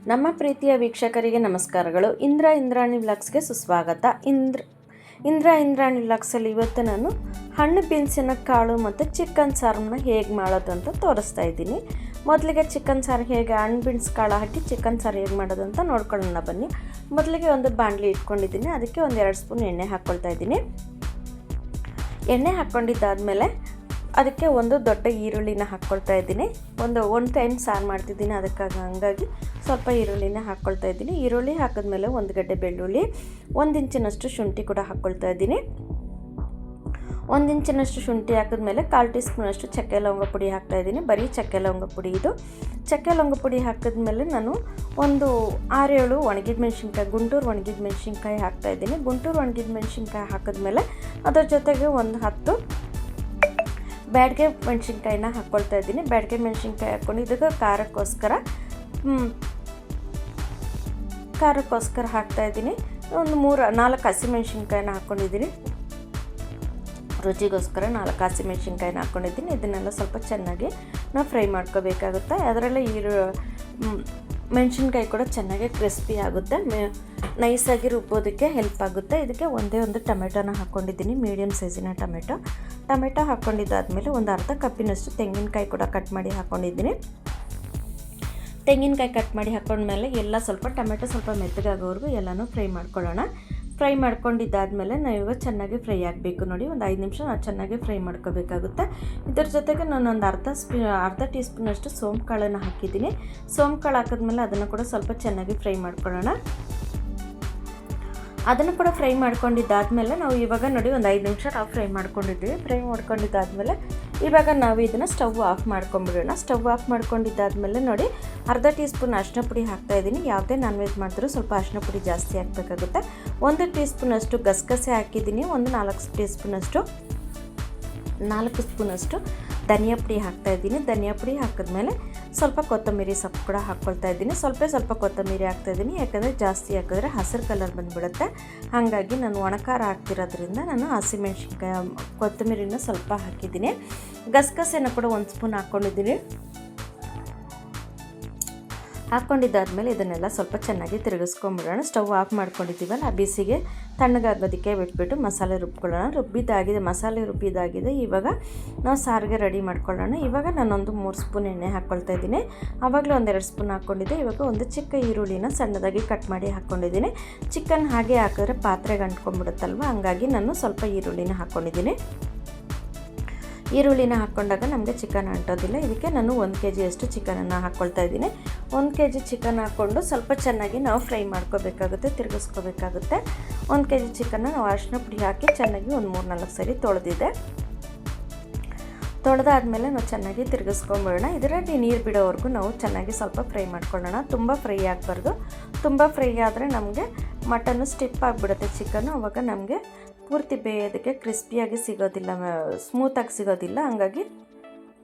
ನಮ್ಮ ಪ್ರೀತಿಯ ವೀಕ್ಷಕರಿಗೆ ನಮಸ್ಕಾರಗಳು. ಇಂದ್ರಾಣಿ ವ್ಲಾಗ್ಸ್ಗೆ ಸುಸ್ವಾಗತ. ಇಂದ್ರಾಣಿ ವ್ಲಾಗ್ಸಲ್ಲಿ ಇವತ್ತು ನಾನು ಹಣ್ಣು ಬೀನ್ಸಿನ ಕಾಳು ಮತ್ತು ಚಿಕನ್ ಸಾರನ್ನ ಹೇಗೆ ಮಾಡೋದು ಅಂತ ತೋರಿಸ್ತಾ ಇದ್ದೀನಿ. ಮೊದಲಿಗೆ ಚಿಕನ್ ಸಾರು ಹೇಗೆ ಹಣ್ಣು ಬೀನ್ಸ್ ಕಾಳು ಹಾಕಿ ಚಿಕನ್ ಸಾರು ಹೇಗೆ ಮಾಡೋದು ಅಂತ ನೋಡ್ಕೊಳ್ಳೋಣ ಬನ್ನಿ. ಮೊದಲಿಗೆ ಒಂದು ಬಾಣಲಿ ಇಟ್ಕೊಂಡಿದ್ದೀನಿ, ಅದಕ್ಕೆ ಒಂದು 2 ಸ್ಪೂನ್ ಎಣ್ಣೆ ಹಾಕ್ಕೊಳ್ತಾ ಇದ್ದೀನಿ. ಎಣ್ಣೆ ಹಾಕ್ಕೊಂಡಿದ್ದಾದಮೇಲೆ ಅದಕ್ಕೆ ಒಂದು ದೊಡ್ಡ ಈರುಳ್ಳಿನ ಹಾಕ್ಕೊಳ್ತಾ ಇದ್ದೀನಿ. ಒಂದು ಟೈಮ್ ಸಾರು ಮಾಡ್ತಿದ್ದೀನಿ, ಹಂಗಾಗಿ ಸ್ವಲ್ಪ ಈರುಳ್ಳಿನ ಹಾಕ್ಕೊಳ್ತಾ ಇದ್ದೀನಿ. ಈರುಳ್ಳಿ ಹಾಕಿದ್ಮೇಲೆ 1 ಗಡ್ಡೆ ಬೆಳ್ಳುಳ್ಳಿ, 1 ಇಂಚಿನಷ್ಟು ಶುಂಠಿ ಕೂಡ ಹಾಕ್ಕೊಳ್ತಾ ಇದ್ದೀನಿ. 1 ಇಂಚಿನಷ್ಟು ಶುಂಠಿ ಹಾಕಿದ್ಮೇಲೆ 1/4 ಟೀ ಸ್ಪೂನಷ್ಟು ಚಕ್ಕೆ ಲವಂಗ ಪುಡಿ ಹಾಕ್ತಾಯಿದ್ದೀನಿ. ಬರೀ ಚಕ್ಕೆ ಲವಂಗ ಪುಡಿ ಇದು. ಚಕ್ಕೆ ಲವಂಗ ಪುಡಿ ಹಾಕಿದ್ಮೇಲೆ ನಾನು ಒಂದು 6-7 ಒಣಗಿದ ಮೆಣಸಿನ್ಕಾಯಿ, ಗುಂಟೂರು ಒಣಗಿದ ಮೆಣಸಿನ್ಕಾಯಿ ಹಾಕ್ತಾಯಿದ್ದೀನಿ. ಗುಂಟೂರು ಒಣಗಿದ ಮೆಣಸಿನ್ಕಾಯಿ ಹಾಕಿದ್ಮೇಲೆ ಅದರ ಜೊತೆಗೆ ಒಂದು 10 ಬ್ಯಾಡಗೆ ಮೆಣಸಿನ್ಕಾಯಿನ ಹಾಕ್ಕೊಳ್ತಾ ಇದ್ದೀನಿ. ಬ್ಯಾಡಗೆ ಮೆಣಸಿನ್ಕಾಯಿ ಹಾಕ್ಕೊಂಡು ಇದಕ್ಕೆ ಖಾರಕ್ಕೋಸ್ಕರ ಹಾಕ್ತಾಯಿದ್ದೀನಿ. ಒಂದು 3-4 ಹಸಿಮೆಣ್ಸಿನ್ಕಾಯಿನ ಹಾಕ್ಕೊಂಡಿದ್ದೀನಿ. ರುಚಿಗೋಸ್ಕರ 4 ಹಸಿಮೆಣ್ಸಿನ್ಕಾಯಿನ ಹಾಕ್ಕೊಂಡಿದ್ದೀನಿ. ಇದನ್ನೆಲ್ಲ ಸ್ವಲ್ಪ ಚೆನ್ನಾಗಿ ನಾವು ಫ್ರೈ ಮಾಡ್ಕೋಬೇಕಾಗುತ್ತೆ. ಅದರಲ್ಲೇ ಮೆಣಸಿನ್ಕಾಯಿ ಕೂಡ ಚೆನ್ನಾಗಿ ಕ್ರಿಸ್ಪಿ ಆಗುತ್ತೆ, ನೈಸಾಗಿ ರುಬ್ಬೋದಕ್ಕೆ ಹೆಲ್ಪ್ ಆಗುತ್ತೆ. ಇದಕ್ಕೆ ಒಂದು ಟೊಮೆಟೊನ ಹಾಕ್ಕೊಂಡಿದ್ದೀನಿ, ಮೀಡಿಯಮ್ ಸೈಜಿನ ಟೊಮೆಟೊ ಹಾಕ್ಕೊಂಡಿದ್ದಾದಮೇಲೆ ಒಂದು ಅರ್ಧ ಕಪ್ಪಿನಷ್ಟು ತೆಂಗಿನಕಾಯಿ ಕೂಡ ಕಟ್ ಮಾಡಿ ಹಾಕ್ಕೊಂಡಿದ್ದೀನಿ. ತೆಂಗಿನಕಾಯಿ ಕಟ್ ಮಾಡಿ ಹಾಕ್ಕೊಂಡ್ಮೇಲೆ ಎಲ್ಲ ಟೊಮೆಟೊ ಸ್ವಲ್ಪ ಮೆತ್ತಗಾಗೋವರೆಗೂ ಎಲ್ಲನೂ ಫ್ರೈ ಮಾಡ್ಕೊಳ್ಳೋಣ. ಫ್ರೈ ಮಾಡ್ಕೊಂಡಿದ್ದಾದಮೇಲೆ ನಾವಿವಾಗ ಚೆನ್ನಾಗಿ ಫ್ರೈ ಆಗಬೇಕು. ನೋಡಿ, ಒಂದು 5 ನಿಮಿಷ ನಾವು ಚೆನ್ನಾಗಿ ಫ್ರೈ ಮಾಡ್ಕೋಬೇಕಾಗುತ್ತೆ. ಇದರ ಜೊತೆಗೆ ನಾನು ಒಂದು ಅರ್ಧ ಟೀ ಸ್ಪೂನಷ್ಟು ಸೋಂಪು ಕಾಳನ್ನು ಹಾಕಿದ್ದೀನಿ. ಸೋಂಪು ಕಾಳು ಹಾಕಿದ್ಮೇಲೆ ಅದನ್ನು ಕೂಡ ಸ್ವಲ್ಪ ಚೆನ್ನಾಗಿ ಫ್ರೈ ಮಾಡ್ಕೊಳ್ಳೋಣ. ಅದನ್ನು ಕೂಡ ಫ್ರೈ ಮಾಡ್ಕೊಂಡಿದ್ದಾದಮೇಲೆ ನಾವು ಇವಾಗ ನೋಡಿ ಒಂದು 5 ನಿಮಿಷ ನಾವು ಫ್ರೈ ಮಾಡ್ಕೊಂಡಿದ್ವಿ. ಫ್ರೈ ಮಾಡ್ಕೊಂಡಿದ್ದಾದಮೇಲೆ ಇವಾಗ ನಾವು ಇದನ್ನು ಸ್ಟವ್ ಆಫ್ ಮಾಡ್ಕೊಂಬಿಡೋಣ. ಸ್ಟವ್ ಆಫ್ ಮಾಡ್ಕೊಂಡಿದ್ದಾದಮೇಲೆ ನೋಡಿ, ಅರ್ಧ ಟೀ ಸ್ಪೂನ್ ಅರಿಶಿನ ಪುಡಿ ಹಾಕ್ತಾಯಿದ್ದೀನಿ. ಯಾವುದೇ ನಾನ್ ವೆಜ್ ಮಾಡಿದ್ರೂ ಸ್ವಲ್ಪ ಅರಿಶಿನ ಪುಡಿ ಜಾಸ್ತಿ ಹಾಕಬೇಕಾಗುತ್ತೆ. 1 ಟೀ ಸ್ಪೂನಷ್ಟು ಗಸಗಸೆ ಹಾಕಿದ್ದೀನಿ. ಒಂದು 4 ಸ್ಪೂನಷ್ಟು ಧನಿಯಾ ಪುಡಿ ಹಾಕ್ತಾಯಿದ್ದೀನಿ. ಧನಿಯಾ ಪುಡಿ ಹಾಕಿದ್ಮೇಲೆ ಸ್ವಲ್ಪ ಕೊತ್ತಂಬರಿ ಸೊಪ್ಪು ಕೂಡ ಹಾಕ್ಕೊಳ್ತಾ ಇದ್ದೀನಿ. ಸ್ವಲ್ಪ ಕೊತ್ತಂಬರಿ ಹಾಕ್ತಾಯಿದ್ದೀನಿ, ಯಾಕಂದರೆ ಜಾಸ್ತಿ ಹಾಕಿದ್ರೆ ಹಸಿರು ಕಲರ್ ಬಂದುಬಿಡುತ್ತೆ. ಹಾಗಾಗಿ ನಾನು ಒಣಖಾರ ಹಾಕ್ತಿರೋದ್ರಿಂದ ನಾನು ಹಸಿಮೆಣ್ಸಿನ್ಕಾಯಿ ಕೊತ್ತಂಬರಿನ ಸ್ವಲ್ಪ ಹಾಕಿದ್ದೀನಿ. ಗಸಗಸೆನ ಕೂಡ 1 ಸ್ಪೂನ್ ಹಾಕ್ಕೊಂಡಿದ್ದೀನಿ. ಹಾಕ್ಕೊಂಡಿದ್ದಾದಮೇಲೆ ಇದನ್ನೆಲ್ಲ ಸ್ವಲ್ಪ ಚೆನ್ನಾಗಿ ತಿರುಗಿಸ್ಕೊಂಬಿಡೋಣ. ಸ್ಟವ್ ಆಫ್ ಮಾಡ್ಕೊಂಡಿದ್ದೀವಲ್ಲ, ಆ ಬಿಸಿಗೆ ತಣ್ಣಗಾಗೋದಕ್ಕೆ ಬಿಟ್ಬಿಟ್ಟು ಮಸಾಲೆ ರುಬ್ಕೊಳ್ಳೋಣ. ಮಸಾಲೆ ರುಬ್ಬಿದಾಗಿದೆ. ಇವಾಗ ನಾವು ಸಾರಿಗೆ ರೆಡಿ ಮಾಡ್ಕೊಳ್ಳೋಣ. ಇವಾಗ ನಾನೊಂದು 3 ಸ್ಪೂನ್ ಎಣ್ಣೆ ಹಾಕ್ಕೊಳ್ತಾ ಇದ್ದೀನಿ. ಆವಾಗಲೇ 1-2 ಸ್ಪೂನ್ ಹಾಕ್ಕೊಂಡಿದ್ದೆ. ಇವಾಗ ಒಂದು ಚಿಕ್ಕ ಈರುಳ್ಳಿನ ಸಣ್ಣದಾಗಿ ಕಟ್ ಮಾಡಿ ಹಾಕ್ಕೊಂಡಿದ್ದೀನಿ. ಚಿಕನ್ ಹಾಗೆ ಹಾಕಿದ್ರೆ ಪಾತ್ರೆಗೆ ಅಂಟ್ಕೊಂಡ್ಬಿಡುತ್ತಲ್ವ, ಹಂಗಾಗಿ ನಾನು ಸ್ವಲ್ಪ ಈರುಳ್ಳಿನ ಹಾಕ್ಕೊಂಡಿದ್ದೀನಿ. ಈರುಳ್ಳಿನ ಹಾಕ್ಕೊಂಡಾಗ ನಮಗೆ ಚಿಕನ್ ಅಂಟೋದಿಲ್ಲ. ಇದಕ್ಕೆ ನಾನು 1 kg ಚಿಕನನ್ನು ಹಾಕ್ಕೊಳ್ತಾ ಇದ್ದೀನಿ. 1 kg ಚಿಕನ್ ಹಾಕ್ಕೊಂಡು ಸ್ವಲ್ಪ ಚೆನ್ನಾಗಿ ನಾವು ಫ್ರೈ ಮಾಡ್ಕೋಬೇಕಾಗುತ್ತೆ, ತಿರುಗಿಸ್ಕೋಬೇಕಾಗುತ್ತೆ. 1 kg ಚಿಕನ್ನ ನಾವು ಅರಿಶಿನ ಪುಡಿ ಹಾಕಿ ಚೆನ್ನಾಗಿ ಒಂದು 3-4 ಸರಿ ತೊಳೆದಾದ್ಮೇಲೆ ನಾವು ಚೆನ್ನಾಗಿ ತಿರುಗಿಸ್ಕೊಂಬಿಡೋಣ. ಇದರಲ್ಲಿ ನೀರು ಬಿಡೋವರೆಗೂ ನಾವು ಚೆನ್ನಾಗಿ ಸ್ವಲ್ಪ ಫ್ರೈ ಮಾಡ್ಕೊಳ್ಳೋಣ. ತುಂಬ ಫ್ರೈ ಆಗಬಾರ್ದು. ತುಂಬ ಫ್ರೈ ಆದರೆ ನಮಗೆ ಮಟನ್ನು ಸ್ಟಿಪ್ ಆಗಿಬಿಡುತ್ತೆ ಚಿಕನ್ನು. ಆವಾಗ ನಮಗೆ ಪೂರ್ತಿ ಬೇಯೋದಕ್ಕೆ ಕ್ರಿಸ್ಪಿಯಾಗಿ ಸಿಗೋದಿಲ್ಲ, ಸ್ಮೂತಾಗಿ ಸಿಗೋದಿಲ್ಲ. ಹಂಗಾಗಿ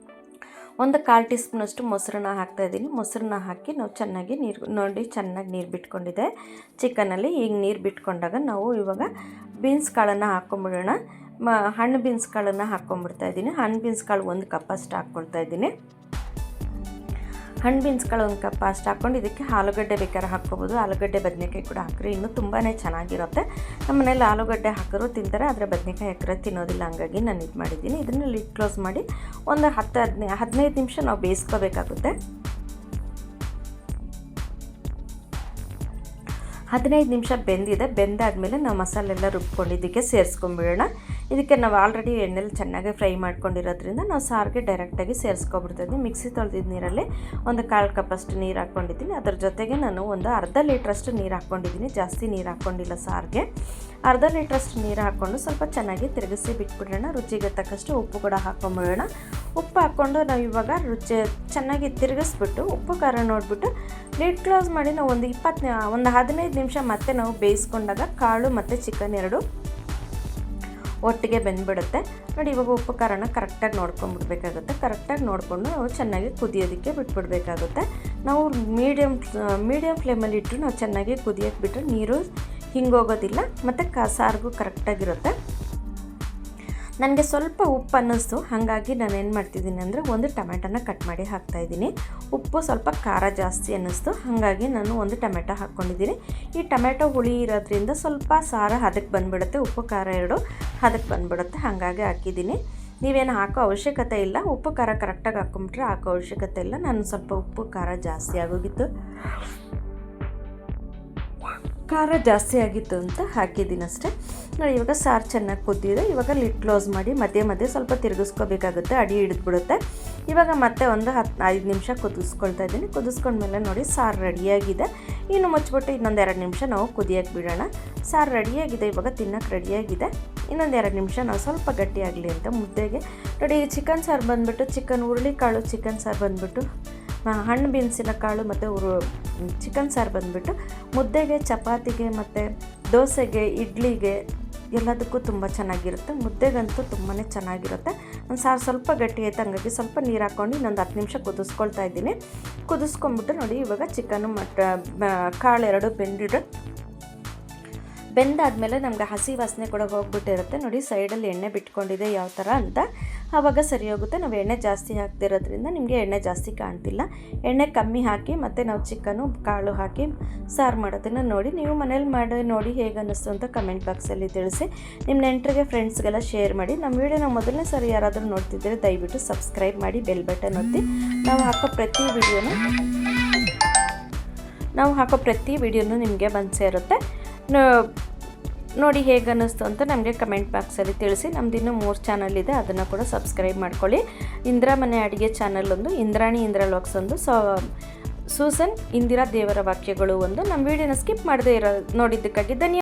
ಒಂದು 1/4 ಟೀ ಸ್ಪೂನಷ್ಟು ಮೊಸರನ್ನ ಹಾಕ್ತಾಯಿದ್ದೀನಿ. ಮೊಸರನ್ನ ಹಾಕಿ ನಾವು ಚೆನ್ನಾಗಿ ಚೆನ್ನಾಗಿ ನೀರು ಬಿಟ್ಕೊಂಡಿದೆ ಚಿಕನಲ್ಲಿ. ಈಗ ನೀರು ಬಿಟ್ಕೊಂಡಾಗ ನಾವು ಇವಾಗ ಬೀನ್ಸ್ ಕಾಳನ್ನು ಹಾಕ್ಕೊಂಬಿಡೋಣ. ಹಣ್ಣು ಬೀನ್ಸ್ ಕಾಳನ್ನು ಹಾಕ್ಕೊಂಬಿಡ್ತಾಯಿದ್ದೀನಿ. ಹಣ್ಣು ಬೀನ್ಸ್ ಕಾಳು 1 ಕಪ್ ಅಷ್ಟು ಹಾಕ್ಕೊಳ್ತಾ ಇದ್ದೀನಿ. ಹಣ್ಣು ಬೀನ್ಸ್ ಕಾಳು 1 ಕಪ್ ಅಷ್ಟು ಹಾಕ್ಕೊಂಡು ಇದಕ್ಕೆ ಆಲೂಗಡ್ಡೆ ಬೇಕಾದ್ರೆ ಹಾಕ್ಕೊಬೋದು. ಆಲೂಗಡ್ಡೆ ಬದನೆಕಾಯಿ ಕೂಡ ಹಾಕಿದ್ರೆ ಇನ್ನೂ ತುಂಬಾ ಚೆನ್ನಾಗಿರುತ್ತೆ. ನಮ್ಮ ಮನೇಲಿ ಆಲೂಗಡ್ಡೆ ಹಾಕಿದ್ರು ತಿಂತಾರೆ, ಆದರೆ ಬದನೆಕಾಯಿ ಹಾಕಿದ್ರೆ ತಿನ್ನೋದಿಲ್ಲ. ಹಂಗಾಗಿ ನಾನು ಇದು ಮಾಡಿದ್ದೀನಿ. ಇದನ್ನು ಲಿಡ್ ಕ್ಲೋಸ್ ಮಾಡಿ ಒಂದು 10-15 ನಿಮಿಷ ನಾವು ಬೇಯಿಸ್ಕೋಬೇಕಾಗುತ್ತೆ. 15 ನಿಮಿಷ ಬೆಂದಾದಮೇಲೆ ನಾವು ಮಸಾಲೆ ಎಲ್ಲ ರುಬ್ಕೊಂಡಿದ್ದಕ್ಕೆ ಸೇರಿಸ್ಕೊಂಬಿಡೋಣ. ಇದಕ್ಕೆ ನಾವು ಆಲ್ರೆಡಿ ಎಣ್ಣೆಲಿ ಚೆನ್ನಾಗಿ ಫ್ರೈ ಮಾಡ್ಕೊಂಡಿರೋದ್ರಿಂದ ನಾವು ಸಾರಿಗೆ ಡೈರೆಕ್ಟಾಗಿ ಸೇರಿಸ್ಕೊಬಿಡ್ತಾಯಿದ್ದೀನಿ. ಮಿಕ್ಸಿ ತೊಳೆದಿದ್ದ ನೀರಲ್ಲಿ ಒಂದು 1/4 ಕಪ್ ಅಷ್ಟು ನೀರು ಹಾಕ್ಕೊಂಡಿದ್ದೀನಿ. ಅದರ ಜೊತೆಗೆ ನಾನು ಒಂದು ಅರ್ಧ ಲೀಟ್ರಷ್ಟು ನೀರು ಹಾಕ್ಕೊಂಡಿದ್ದೀನಿ. ಜಾಸ್ತಿ ನೀರು ಹಾಕ್ಕೊಂಡಿಲ್ಲ ಸಾರಿಗೆ. ಅರ್ಧ ಲೀಟ್ರಷ್ಟು ನೀರು ಹಾಕ್ಕೊಂಡು ಸ್ವಲ್ಪ ಚೆನ್ನಾಗಿ ತಿರುಗಿಸಿ ಬಿಟ್ಬಿಡೋಣ. ರುಚಿಗೆ ತಕ್ಕಷ್ಟು ಉಪ್ಪು ಕೂಡ ಹಾಕ್ಕೊಂಬಿಡೋಣ. ಉಪ್ಪು ಹಾಕ್ಕೊಂಡು ನಾವು ಇವಾಗ ಚೆನ್ನಾಗಿ ತಿರುಗಿಸ್ಬಿಟ್ಟು ಉಪ್ಪು ಖಾರ ನೋಡಿಬಿಟ್ಟು ಲಿಡ್ ಕ್ಲೋಸ್ ಮಾಡಿ ನಾವು ಒಂದು 15 ನಿಮಿಷ ಮತ್ತೆ ನಾವು ಬೇಯಿಸ್ಕೊಂಡಾಗ ಕಾಳು ಮತ್ತು ಚಿಕನ್ ಎರಡು ಒಟ್ಟಿಗೆ ಬೆಂದ್ಬಿಡುತ್ತೆ. ನೋಡಿ, ಇವಾಗ ಉಪ್ಪು ಖಾರನ ಕರೆಕ್ಟಾಗಿ ನೋಡ್ಕೊಂಡ್ಬಿಡ್ಬೇಕಾಗುತ್ತೆ. ಕರೆಕ್ಟಾಗಿ ನೋಡಿಕೊಂಡು ನಾವು ಚೆನ್ನಾಗಿ ಕುದಿಯೋದಕ್ಕೆ ಬಿಟ್ಬಿಡ್ಬೇಕಾಗುತ್ತೆ. ನಾವು ಮೀಡಿಯಮ್ ಫ್ಲೇಮಲ್ಲಿ ಇಟ್ಟು ನಾವು ಚೆನ್ನಾಗಿ ಕುದಿಯೋಕ್ಕೆ ಬಿಟ್ಟರೆ ನೀರು ಹಿಂಗೋಗೋದಿಲ್ಲ ಮತ್ತು ಸಾರಿಗೂ ಕರೆಕ್ಟಾಗಿರುತ್ತೆ. ನನಗೆ ಸ್ವಲ್ಪ ಉಪ್ಪು ಅನ್ನಿಸ್ತು, ಹಾಗಾಗಿ ನಾನು ಏನು ಮಾಡ್ತಿದ್ದೀನಿ ಅಂದರೆ ಒಂದು ಟೊಮೆಟೊನ ಕಟ್ ಮಾಡಿ ಹಾಕ್ತಾಯಿದ್ದೀನಿ. ಉಪ್ಪು ಸ್ವಲ್ಪ ಖಾರ ಜಾಸ್ತಿ ಅನ್ನಿಸ್ತು, ಹಾಗಾಗಿ ನಾನು ಒಂದು ಟೊಮೆಟೊ ಹಾಕ್ಕೊಂಡಿದ್ದೀನಿ. ಈ ಟೊಮೆಟೊ ಹುಳಿ ಇರೋದ್ರಿಂದ ಸ್ವಲ್ಪ ಸಾರು ಹದಕ್ಕೆ ಬಂದುಬಿಡುತ್ತೆ, ಉಪ್ಪು ಖಾರ ಎರಡು ಹದಕ್ಕೆ ಬಂದುಬಿಡುತ್ತೆ, ಹಾಗಾಗಿ ಹಾಕಿದ್ದೀನಿ. ನೀವೇನು ಹಾಕೋ ಅವಶ್ಯಕತೆ ಇಲ್ಲ, ಉಪ್ಪು ಖಾರ ಕರೆಕ್ಟಾಗಿ ಹಾಕ್ಕೊಂಬಿಟ್ರೆ ಹಾಕೋ ಅವಶ್ಯಕತೆ ಇಲ್ಲ. ನಾನು ಸ್ವಲ್ಪ ಉಪ್ಪು ಖಾರ ಜಾಸ್ತಿ ಆಗೋಗಿತ್ತು ಅಂತ ಹಾಕಿದ್ದೀನಿ ಅಷ್ಟೇ. ನೋಡಿ ಇವಾಗ ಸಾರು ಚೆನ್ನಾಗಿ ಕುದ್ದಿದೆ. ಇವಾಗ ಲಿಡ್ ಕ್ಲೋಸ್ ಮಾಡಿ ಮಧ್ಯೆ ಮಧ್ಯೆ ಸ್ವಲ್ಪ ತಿರುಗಿಸ್ಕೋಬೇಕಾಗುತ್ತೆ, ಅಡಿ ಹಿಡಿದ್ಬಿಡುತ್ತೆ. ಇವಾಗ ಮತ್ತೆ ಒಂದು 5 ನಿಮಿಷ ಕುದಿಸ್ಕೊಳ್ತಾ ಇದ್ದೀನಿ. ಕುದಿಸ್ಕೊಂಡ್ಮೇಲೆ ನೋಡಿ ಸಾರು ರೆಡಿಯಾಗಿದೆ. ಇನ್ನು ಮುಚ್ಚಿಬಿಟ್ಟು ಇನ್ನೊಂದು 2 ನಿಮಿಷ ನಾವು ಕುದಿಯೋಕ್ಕೆ ಬಿಡೋಣ. ಸಾರು ರೆಡಿಯಾಗಿದೆ, ಇವಾಗ ತಿನ್ನೋಕ್ಕೆ ರೆಡಿಯಾಗಿದೆ. ಇನ್ನೊಂದು 2 ನಿಮಿಷ ನಾವು ಸ್ವಲ್ಪ ಗಟ್ಟಿಯಾಗಲಿ ಅಂತ ಮುದ್ದೆಗೆ ನೋಡಿ. ಚಿಕನ್ ಸಾರು ಬಂದುಬಿಟ್ಟು ಚಿಕನ್ ಹುರುಳಿಕಾಳು ಚಿಕನ್ ಸಾರು ಬಂದುಬಿಟ್ಟು ಹಣ್ಣು ಬೀನ್ಸಿನ ಕಾಳು ಮತ್ತು ಚಿಕನ್ ಸಾರು ಬಂದುಬಿಟ್ಟು ಮುದ್ದೆಗೆ, ಚಪಾತಿಗೆ ಮತ್ತು ದೋಸೆಗೆ, ಇಡ್ಲಿಗೆ ಎಲ್ಲದಕ್ಕೂ ತುಂಬ ಚೆನ್ನಾಗಿರುತ್ತೆ. ಮುದ್ದೆಗಂತೂ ತುಂಬಾ ಚೆನ್ನಾಗಿರುತ್ತೆ. ಒಂದು ಸಾರು ಸ್ವಲ್ಪ ಗಟ್ಟಿ ಆಯ್ತು, ಹಂಗಾಗಿ ಸ್ವಲ್ಪ ನೀರು ಹಾಕ್ಕೊಂಡು ಇನ್ನೊಂದು 10 ನಿಮಿಷ ಕುದಿಸ್ಕೊಳ್ತಾ ಇದ್ದೀನಿ. ಕುದಿಸ್ಕೊಂಬಿಟ್ಟು ನೋಡಿ ಇವಾಗ ಚಿಕನ್ನು ಕಾಳು ಎರಡು ಬೆಂದಾದಮೇಲೆ ನಮ್ಗೆ ಹಸಿ ವಾಸನೆ ಕೂಡ ಹೋಗ್ಬಿಟ್ಟಿರುತ್ತೆ. ನೋಡಿ ಸೈಡಲ್ಲಿ ಎಣ್ಣೆ ಬಿಟ್ಕೊಂಡಿದೆ ಯಾವ ಥರ ಅಂತ, ಆವಾಗ ಸರಿ ಹೋಗುತ್ತೆ. ನಾವು ಎಣ್ಣೆ ಜಾಸ್ತಿ ಹಾಕ್ತಿರೋದ್ರಿಂದ ನಿಮಗೆ ಎಣ್ಣೆ ಜಾಸ್ತಿ ಕಾಣ್ತಿಲ್ಲ. ಎಣ್ಣೆ ಕಮ್ಮಿ ಹಾಕಿ ಮತ್ತು ನಾವು ಚಿಕನ್ನು ಕಾಳು ಹಾಕಿ ಸಾರು ಮಾಡೋದನ್ನು ನೋಡಿ ನೀವು ಮನೇಲಿ ಮಾಡಿ ನೋಡಿ ಹೇಗೆ ಅನ್ನಿಸ್ತು ಅಂತ ಕಮೆಂಟ್ ಬಾಕ್ಸಲ್ಲಿ ತಿಳಿಸಿ. ನಿಮ್ಮ ನೆಂಟರಿಗೆ ಫ್ರೆಂಡ್ಸ್ಗೆಲ್ಲ ಶೇರ್ ಮಾಡಿ. ನಮ್ಮ ವೀಡಿಯೋನ ಮೊದಲನೇ ಸಾರಿ ಯಾರಾದರೂ ನೋಡ್ತಿದ್ದರೆ ದಯವಿಟ್ಟು ಸಬ್ಸ್ಕ್ರೈಬ್ ಮಾಡಿ, ಬೆಲ್ ಬಟನ್ ಒತ್ತಿ. ನಾವು ಹಾಕೋ ಪ್ರತಿ ವಿಡಿಯೋನೂ ನಿಮಗೆ ಬಂದು ಸೇರುತ್ತೆ. ನೋಡಿ ಹೇಗೆ ಅನ್ನಿಸ್ತು ಅಂತ ನಮಗೆ ಕಮೆಂಟ್ ಬಾಕ್ಸಲ್ಲಿ ತಿಳಿಸಿ. ನಮ್ಮದಿನ್ನೂ 3 ಚಾನಲ್ ಇದೆ, ಅದನ್ನು ಕೂಡ ಸಬ್ಸ್ಕ್ರೈಬ್ ಮಾಡ್ಕೊಳ್ಳಿ. ಇಂದಿರಾ ಮನೆ ಅಡುಗೆ ಚಾನಲ್ ಒಂದು, ಇಂದ್ರಾಣಿ ಇಂದಿರಾ ವ್ಲಾಗ್ಸ್ ಒಂದು, ಸೂಸನ್ ಇಂದಿರಾ ದೇವರ ವಾಕ್ಯಗಳು ಒಂದು. ನಮ್ಮ ವೀಡಿಯೋನ ಸ್ಕಿಪ್ ಮಾಡದೇ ನೋಡಿದ್ದಕ್ಕಾಗಿ ಧನ್ಯವಾದ.